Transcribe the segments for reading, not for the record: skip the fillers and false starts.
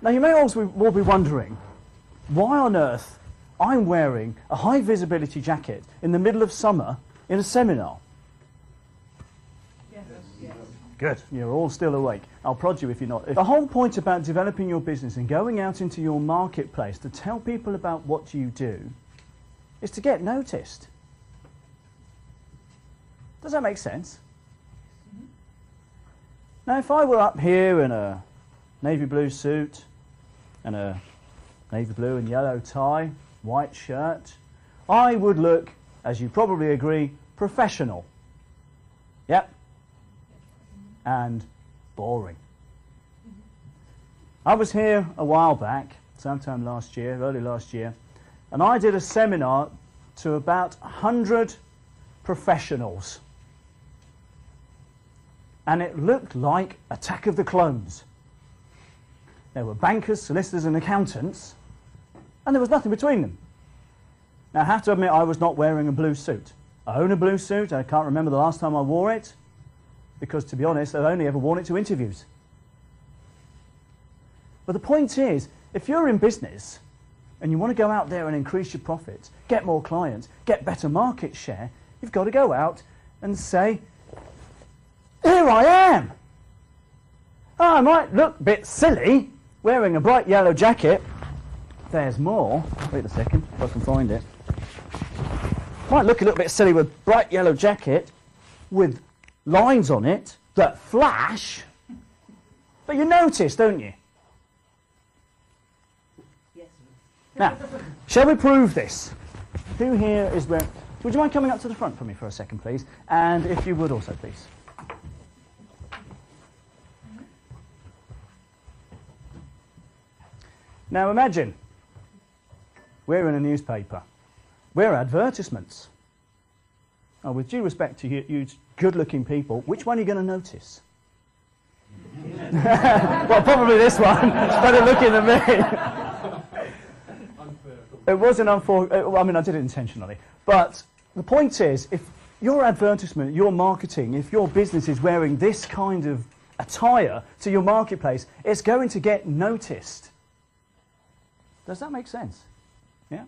Now you may also be wondering, why on earth I'm wearing a high visibility jacket in the middle of summer in a seminar? Yes. Yes. Good, you're all still awake. I'll prod you if you're not. The whole point about developing your business and going out into your marketplace to tell people about what you do is to get noticed. Does that make sense? Mm-hmm. Now, if I were up here in a navy blue suit and a navy blue and yellow tie, white shirt, I would look, as you probably agree, professional. Yep. And boring. I was here a while back, sometime last year, early last year, and I did a seminar to about 100 professionals. And it looked like Attack of the Clones. There were bankers, solicitors and accountants, and there was nothing between them. Now I have to admit I was not wearing a blue suit. I own a blue suit, I can't remember the last time I wore it, because to be honest I've only ever worn it to interviews. But the point is, if you're in business and you want to go out there and increase your profits, get more clients, get better market share, you've got to go out and say, here I am. Oh, I might look a bit silly wearing a bright yellow jacket. There's more. Wait a second, if I can find it. Might look a little bit silly with bright yellow jacket with lines on it that flash, but you notice, don't you? Yes. Now, shall we prove this? Who here is wearing... Would you mind coming up to the front for me for a second, please? And if you would also, please. Now imagine, we're in a newspaper. We're advertisements. Now, with due respect to you good-looking people, which one are you going to notice? Well, probably this one. It's better looking than me. It wasn't I mean, I did it intentionally. But the point is, if your advertisement, your marketing, if your business is wearing this kind of attire to your marketplace, it's going to get noticed. Does that make sense? Yeah?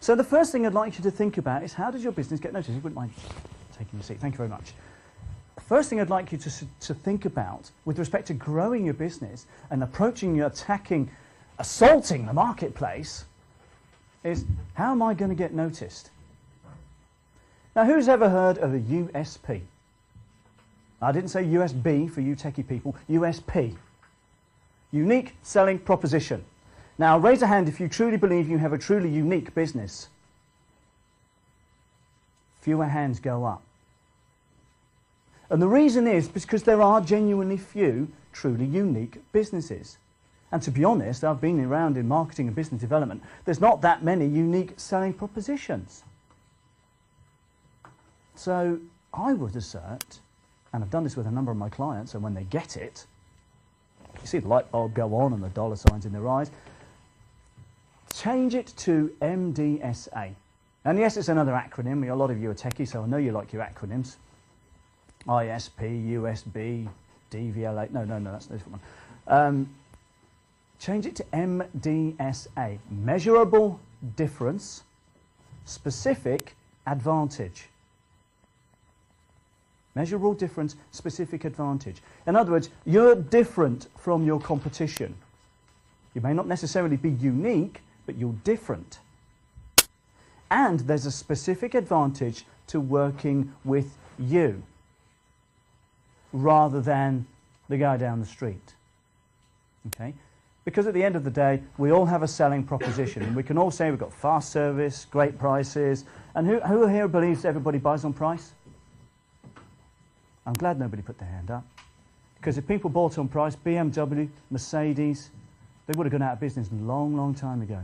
So the first thing I'd like you to think about is, how does your business get noticed? You wouldn't mind taking your seat. Thank you very much. The first thing I'd like you to think about with respect to growing your business and approaching, attacking, assaulting the marketplace is, how am I going to get noticed? Now, who's ever heard of a USP? I didn't say USB for you techie people, USP. Unique selling proposition. Now, raise a hand if you truly believe you have a truly unique business. Fewer hands go up. And the reason is because there are genuinely few truly unique businesses. And to be honest, I've been around in marketing and business development, there's not that many unique selling propositions. So I would assert, and I've done this with a number of my clients, and when they get it, you see the light bulb go on and the dollar signs in their eyes, change it to MDSA. And yes, it's another acronym. A lot of you are techies, so I know you like your acronyms. ISP, USB, DVLA. No, that's a different one. Change it to MDSA. Measurable difference, specific advantage. Measurable difference, specific advantage. In other words, you're different from your competition. You may not necessarily be unique, but you're different. And there's a specific advantage to working with you rather than the guy down the street. Okay? Because at the end of the day, we all have a selling proposition, and we can all say we've got fast service, great prices, and who here believes everybody buys on price? I'm glad nobody put their hand up. Because if people bought on price, BMW, Mercedes, they would have gone out of business a long, long time ago.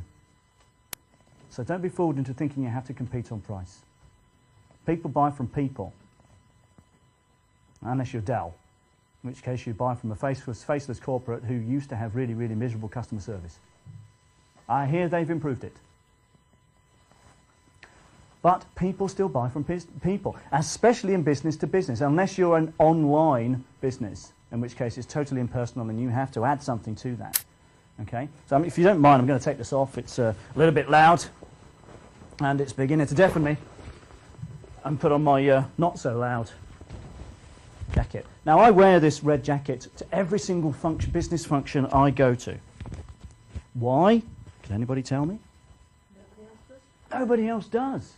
So don't be fooled into thinking you have to compete on price. People buy from people. Unless you're Dell, in which case you buy from a faceless corporate who used to have really, really miserable customer service. I hear they've improved it. But people still buy from people, especially in business to business, unless you're an online business, in which case it's totally impersonal and you have to add something to that. Okay, so if you don't mind, I'm going to take this off. It's a little bit loud, and it's beginning to deafen me. And put on my not so loud jacket. Now I wear this red jacket to every single business function I go to. Why? Can anybody tell me? Nobody else does. Nobody else does.